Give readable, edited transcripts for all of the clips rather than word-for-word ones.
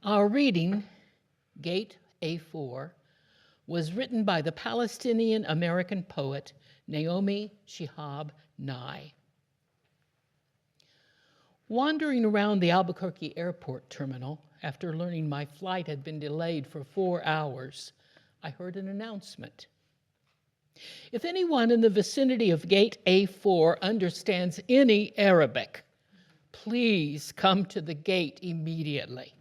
Our reading, Gate A4, was written by the Palestinian-American poet Naomi Shihab Nye. Wandering around the Albuquerque airport terminal after learning my flight had been delayed for 4 hours, I heard an announcement. If anyone in the vicinity of Gate A4 understands any Arabic, please come to the gate immediately.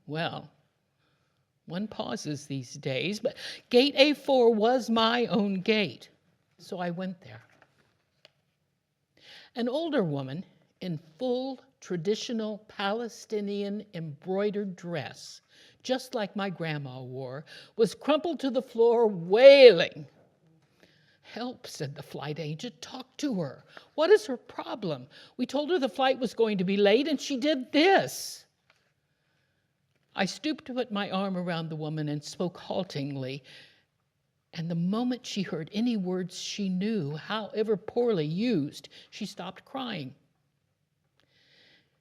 Well, one pauses these days, but Gate A4 was my own gate, so I went there. An older woman in full traditional Palestinian embroidered dress, just like my grandma wore, was crumpled to the floor wailing. "Help," said the flight agent. "Talk to her. What is her problem? We told her the flight was going to be late and she did this." I stooped to put my arm around the woman and spoke haltingly, and the moment she heard any words she knew, however poorly used, she stopped crying.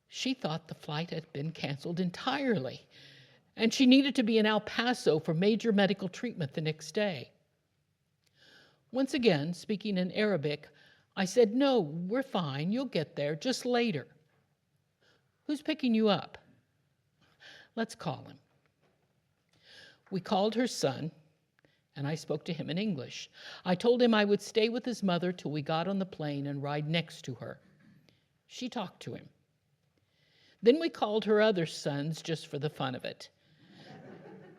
She thought the flight had been canceled entirely, and she needed to be in El Paso for major medical treatment the next day. Once again, speaking in Arabic, I said, "No, we're fine. You'll get there, just later." "Who's picking you up?" "Let's call him." We called her son, and I spoke to him in English. I told him I would stay with his mother till we got on the plane and ride next to her. She talked to him. Then we called her other sons just for the fun of it.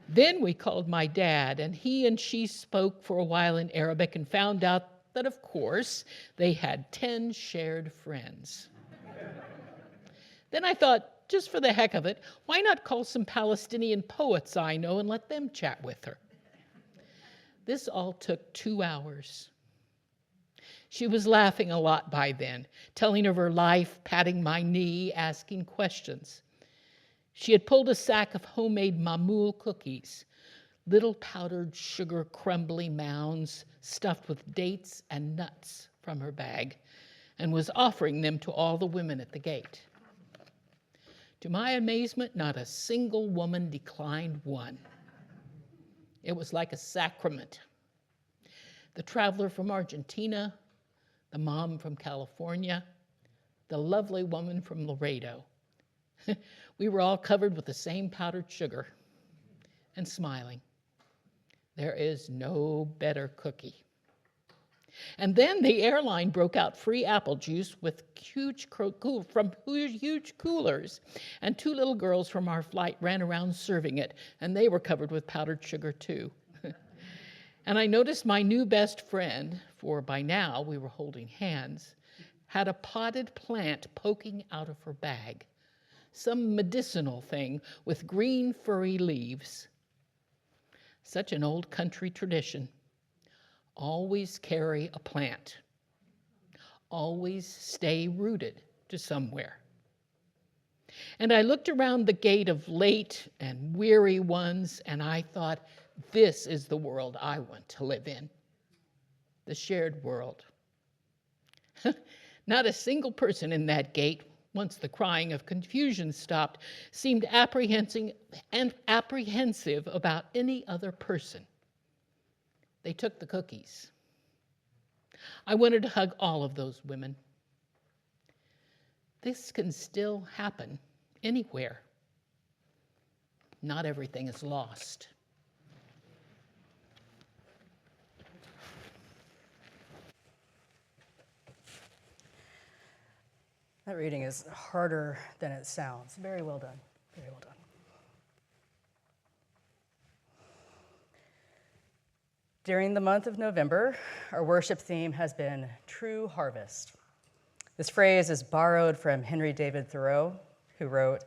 Then we called my dad, and he and she spoke for a while in Arabic and found out that, of course, they had 10 shared friends. Then I thought, just for the heck of it, why not call some Palestinian poets I know and let them chat with her? This all took 2 hours. She was laughing a lot by then, telling of her life, patting my knee, asking questions. She had pulled a sack of homemade mamoul cookies, little powdered sugar crumbly mounds stuffed with dates and nuts, from her bag, and was offering them to all the women at the gate. To my amazement, not a single woman declined one. It was like a sacrament. The traveler from Argentina, the mom from California, the lovely woman from Laredo. We were all covered with the same powdered sugar and smiling. There is no better cookie. And then the airline broke out free apple juice with huge coolers, and 2 little girls from our flight ran around serving it, and they were covered with powdered sugar too. And I noticed my new best friend, for by now we were holding hands, had a potted plant poking out of her bag, some medicinal thing with green furry leaves. Such an old country tradition. Always carry a plant. Always stay rooted to somewhere. And I looked around the gate of late and weary ones, and I thought, this is the world I want to live in. The shared world. Not a single person in that gate, once the crying of confusion stopped, seemed apprehensive about any other person. They took the cookies. I wanted to hug all of those women. This can still happen anywhere. Not everything is lost. That reading is harder than it sounds. Very well done. Very well done. During the month of November, our worship theme has been True Harvest. This phrase is borrowed from Henry David Thoreau, who wrote,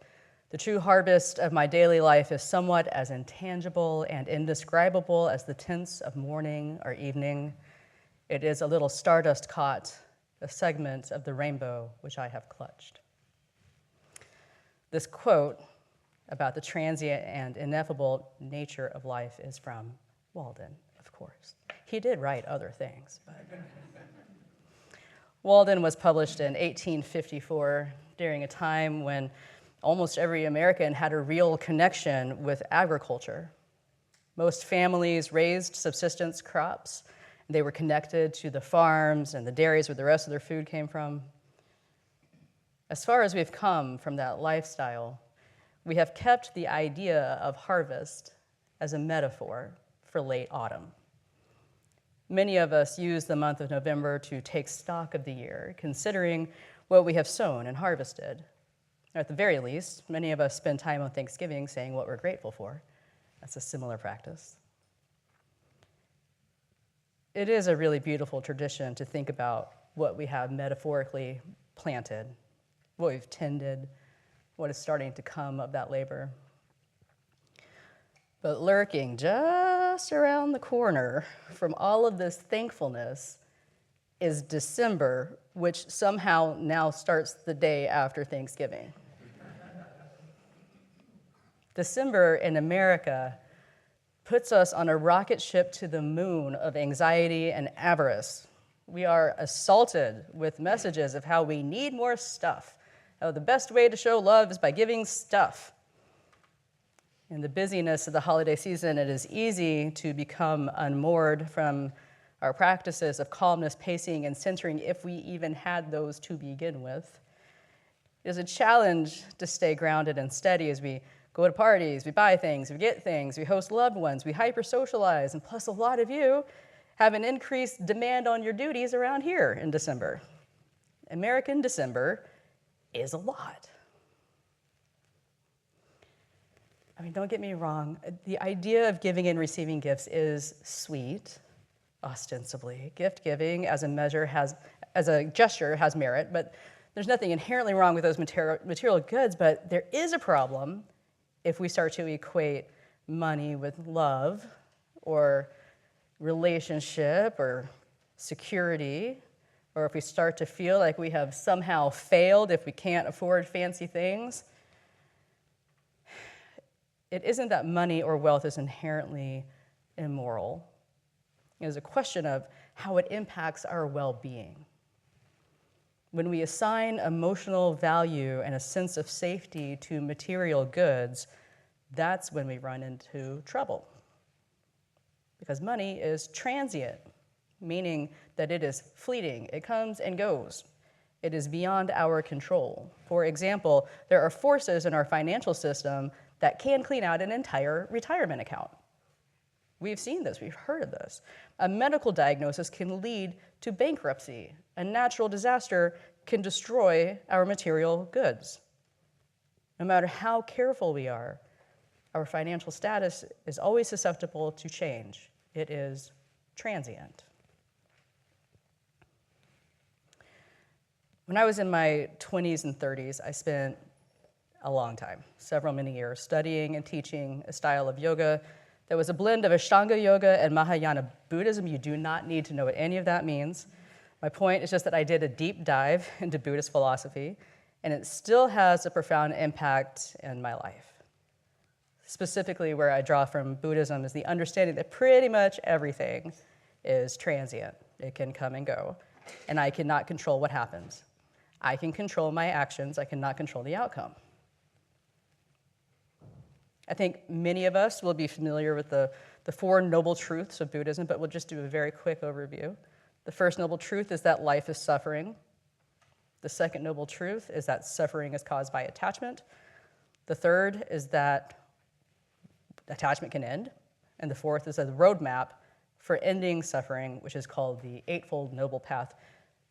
"The true harvest of my daily life is somewhat as intangible and indescribable as the tints of morning or evening. It is a little stardust caught, a segment of the rainbow which I have clutched." This quote about the transient and ineffable nature of life is from Walden, of course. He did write other things, but Walden was published in 1854 during a time when almost every American had a real connection with agriculture. Most families raised subsistence crops. They were connected to the farms and the dairies where the rest of their food came from. As far as we've come from that lifestyle, we have kept the idea of harvest as a metaphor for late autumn. Many of us use the month of November to take stock of the year, considering what we have sown and harvested. At the very least, many of us spend time on Thanksgiving saying what we're grateful for. That's a similar practice. It is a really beautiful tradition to think about what we have metaphorically planted, what we've tended, what is starting to come of that labor. But lurking just around the corner from all of this thankfulness is December, which somehow now starts the day after Thanksgiving. December in America puts us on a rocket ship to the moon of anxiety and avarice. We are assaulted with messages of how we need more stuff, how the best way to show love is by giving stuff. In the busyness of the holiday season, it is easy to become unmoored from our practices of calmness, pacing, and centering, if we even had those to begin with. It is a challenge to stay grounded and steady as we go to parties, we buy things, we get things, we host loved ones, we hyper-socialize, and plus a lot of you have an increased demand on your duties around here in December. American December is a lot. I mean, don't get me wrong, the idea of giving and receiving gifts is sweet, ostensibly. Gift giving as a gesture has merit, but there's nothing inherently wrong with those material goods, but there is a problem if we start to equate money with love or relationship or security, or if we start to feel like we have somehow failed if we can't afford fancy things. It isn't that money or wealth is inherently immoral. It is a question of how it impacts our well-being. When we assign emotional value and a sense of safety to material goods, that's when we run into trouble. Because money is transient, meaning that it is fleeting. It comes and goes. It is beyond our control. For example, there are forces in our financial system that can clean out an entire retirement account. We've seen this, we've heard of this. A medical diagnosis can lead to bankruptcy. A natural disaster can destroy our material goods. No matter how careful we are, our financial status is always susceptible to change. It is transient. When I was in my 20s and 30s, I spent a long time, many years, studying and teaching a style of yoga that was a blend of Ashtanga yoga and Mahayana Buddhism. You do not need to know what any of that means. My point is just that I did a deep dive into Buddhist philosophy, and it still has a profound impact in my life. Specifically, where I draw from Buddhism is the understanding that pretty much everything is transient. It can come and go, and I cannot control what happens. I can control my actions, I cannot control the outcome. I think many of us will be familiar with the four noble truths of Buddhism, but we'll just do a very quick overview. The first noble truth is that life is suffering. The second noble truth is that suffering is caused by attachment. The third is that attachment can end. And the fourth is a roadmap for ending suffering, which is called the Eightfold Noble Path.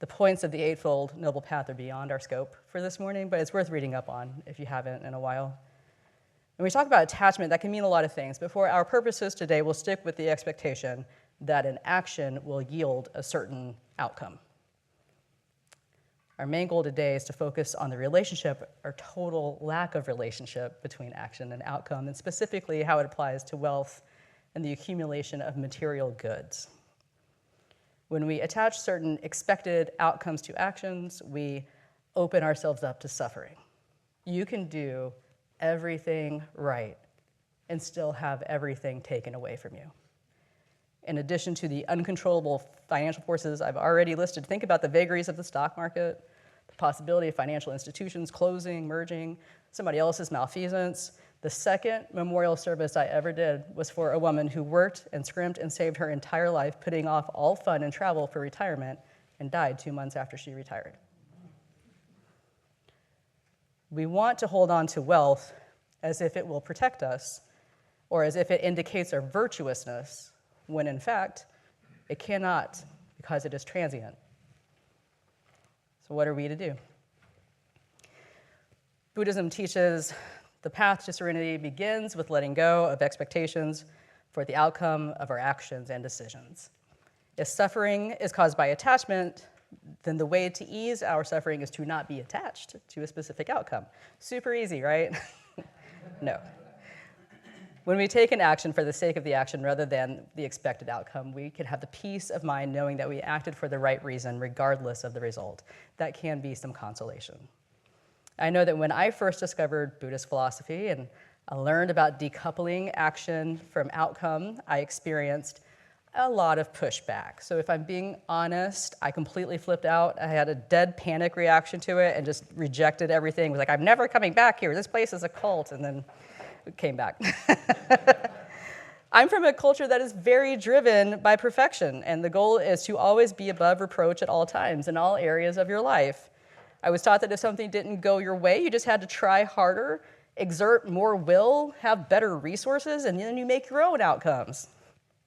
The points of the Eightfold Noble Path are beyond our scope for this morning, but it's worth reading up on if you haven't in a while. When we talk about attachment, that can mean a lot of things, but for our purposes today, we'll stick with the expectation that an action will yield a certain outcome. Our main goal today is to focus on the relationship, or total lack of relationship between action and outcome, and specifically how it applies to wealth and the accumulation of material goods. When we attach certain expected outcomes to actions, we open ourselves up to suffering. You can do everything right and still have everything taken away from you. In addition to the uncontrollable financial forces I've already listed, think about the vagaries of the stock market, the possibility of financial institutions closing, merging, somebody else's malfeasance. The second memorial service I ever did was for a woman who worked and scrimped and saved her entire life, putting off all fun and travel for retirement, and died 2 months after she retired. We want to hold on to wealth as if it will protect us, or as if it indicates our virtuousness, when in fact, it cannot, because it is transient. So what are we to do? Buddhism teaches the path to serenity begins with letting go of expectations for the outcome of our actions and decisions. If suffering is caused by attachment, then the way to ease our suffering is to not be attached to a specific outcome. Super easy, right? No. When we take an action for the sake of the action rather than the expected outcome, we can have the peace of mind knowing that we acted for the right reason regardless of the result. That can be some consolation. I know that when I first discovered Buddhist philosophy and I learned about decoupling action from outcome, I experienced a lot of pushback. So if I'm being honest, I completely flipped out. I had a dead panic reaction to it and just rejected everything. I was like, I'm never coming back here. This place is a cult. And then it came back. I'm from a culture that is very driven by perfection, and the goal is to always be above reproach at all times in all areas of your life. I was taught that if something didn't go your way, you just had to try harder, exert more will, have better resources, and then you make your own outcomes.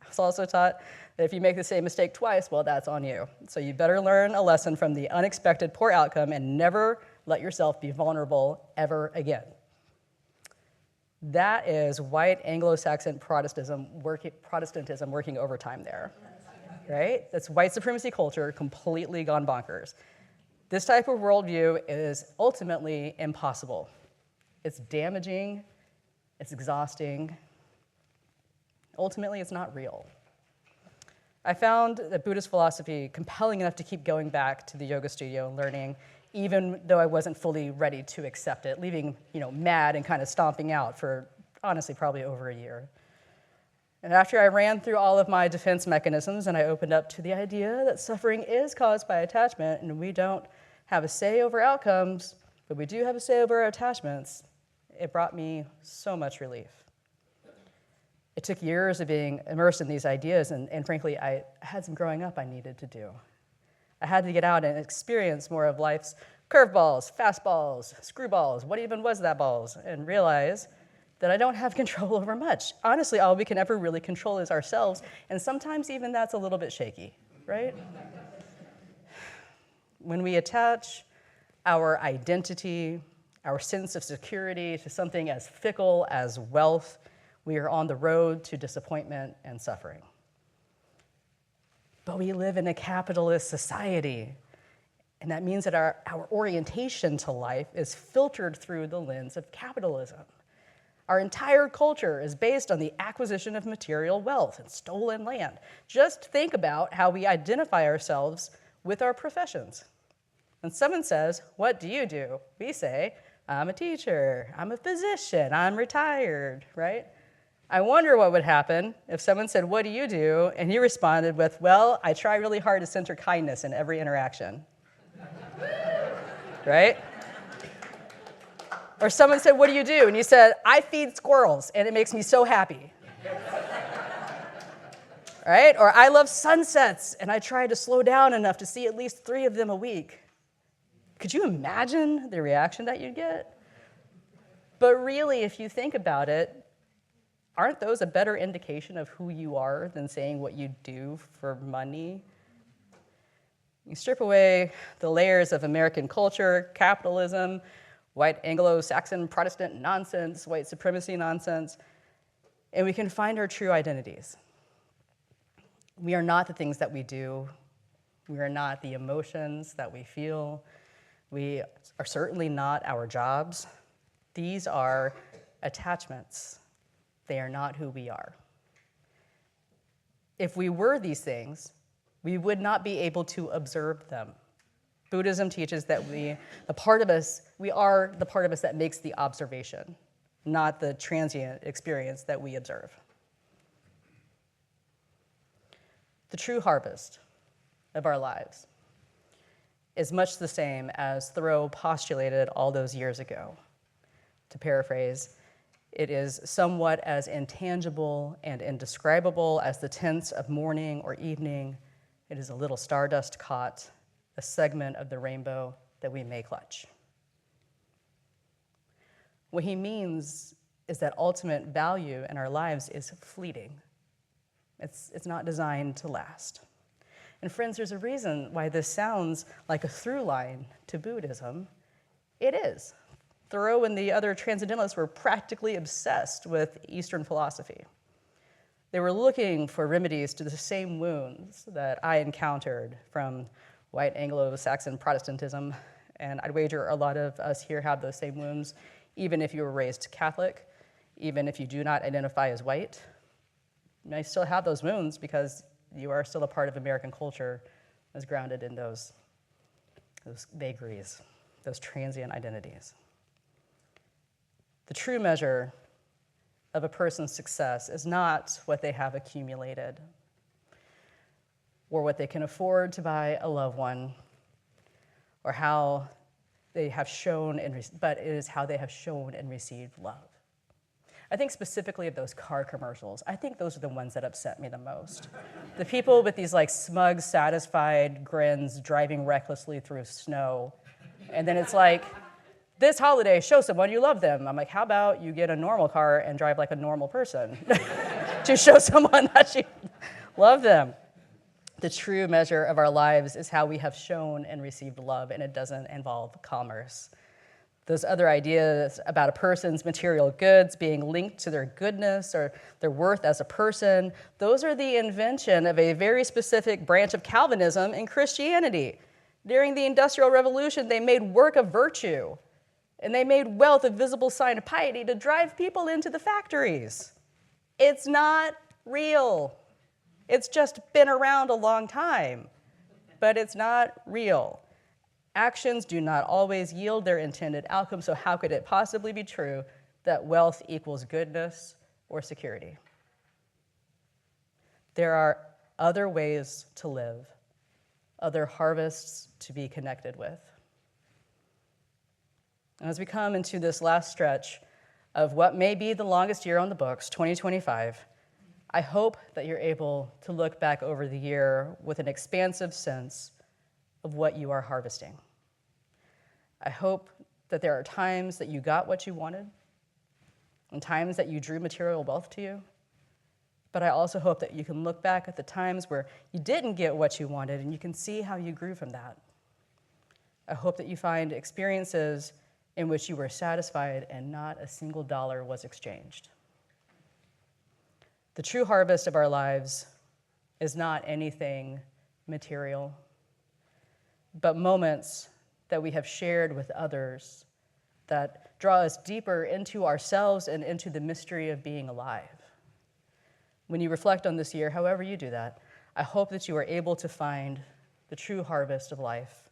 I was also taught that if you make the same mistake twice, well, that's on you. So you better learn a lesson from the unexpected poor outcome and never let yourself be vulnerable ever again. That is white Anglo-Saxon Protestantism working overtime there, right? That's white supremacy culture completely gone bonkers. This type of worldview is ultimately impossible. It's damaging, it's exhausting. Ultimately, it's not real. I found that Buddhist philosophy compelling enough to keep going back to the yoga studio and learning, even though I wasn't fully ready to accept it, leaving mad and kind of stomping out for, honestly, probably over a year. And after I ran through all of my defense mechanisms and I opened up to the idea that suffering is caused by attachment and we don't have a say over outcomes, but we do have a say over our attachments, it brought me so much relief. It took years of being immersed in these ideas, and frankly, I had some growing up I needed to do. I had to get out and experience more of life's curveballs, fastballs, screwballs, what even was that balls, and realize that I don't have control over much. Honestly, all we can ever really control is ourselves, and sometimes even that's a little bit shaky, right? When we attach our identity, our sense of security to something as fickle as wealth, we are on the road to disappointment and suffering. But we live in a capitalist society, and that means that our orientation to life is filtered through the lens of capitalism. Our entire culture is based on the acquisition of material wealth and stolen land. Just think about how we identify ourselves with our professions. When someone says, "What do you do?" we say, "I'm a teacher, I'm a physician, I'm retired," right? I wonder what would happen if someone said, "What do you do?" and you responded with, "Well, I try really hard to center kindness in every interaction." Right? Or someone said, "What do you do?" and you said, "I feed squirrels and it makes me so happy." Right? Or "I love sunsets and I try to slow down enough to see at least 3 of them a week." Could you imagine the reaction that you'd get? But really, if you think about it, aren't those a better indication of who you are than saying what you do for money? You strip away the layers of American culture, capitalism, white Anglo-Saxon Protestant nonsense, white supremacy nonsense, and we can find our true identities. We are not the things that we do. We are not the emotions that we feel. We are certainly not our jobs. These are attachments. They are not who we are. If we were these things, we would not be able to observe them. Buddhism teaches that we are the part of us that makes the observation, not the transient experience that we observe. The true harvest of our lives is much the same as Thoreau postulated all those years ago. To paraphrase, it is somewhat as intangible and indescribable as the tints of morning or evening. It is a little stardust caught, a segment of the rainbow that we may clutch. What he means is that ultimate value in our lives is fleeting. It's not designed to last. And friends, there's a reason why this sounds like a through line to Buddhism. It is. Thoreau and the other transcendentalists were practically obsessed with Eastern philosophy. They were looking for remedies to the same wounds that I encountered from white Anglo-Saxon Protestantism, and I'd wager a lot of us here have those same wounds, even if you were raised Catholic, even if you do not identify as white. You may still have those wounds because you are still a part of American culture that's grounded in those vagaries, those transient identities. The true measure of a person's success is not what they have accumulated or what they can afford to buy a loved one or how they have shown, but it is how they have shown and received love. I think specifically of those car commercials. I think those are the ones that upset me the most. The people with these like smug, satisfied grins driving recklessly through snow. And then it's like, this holiday, show someone you love them. I'm like, how about you get a normal car and drive like a normal person to show someone that you love them? The true measure of our lives is how we have shown and received love, and it doesn't involve commerce. Those other ideas about a person's material goods being linked to their goodness or their worth as a person, those are the invention of a very specific branch of Calvinism in Christianity. During the Industrial Revolution, they made work a virtue, and they made wealth a visible sign of piety to drive people into the factories. It's not real. It's just been around a long time, but it's not real. Actions do not always yield their intended outcome, so how could it possibly be true that wealth equals goodness or security? There are other ways to live, other harvests to be connected with. And as we come into this last stretch of what may be the longest year on the books, 2025, I hope that you're able to look back over the year with an expansive sense of what you are harvesting. I hope that there are times that you got what you wanted and times that you drew material wealth to you. But I also hope that you can look back at the times where you didn't get what you wanted and you can see how you grew from that. I hope that you find experiences in which you were satisfied and not a single dollar was exchanged. The true harvest of our lives is not anything material, but moments that we have shared with others that draw us deeper into ourselves and into the mystery of being alive. When you reflect on this year, however you do that, I hope that you are able to find the true harvest of life,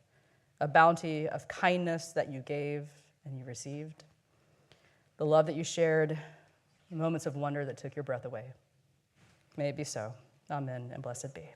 a bounty of kindness that you gave and you received, the love that you shared, the moments of wonder that took your breath away. May it be so. Amen, and blessed be.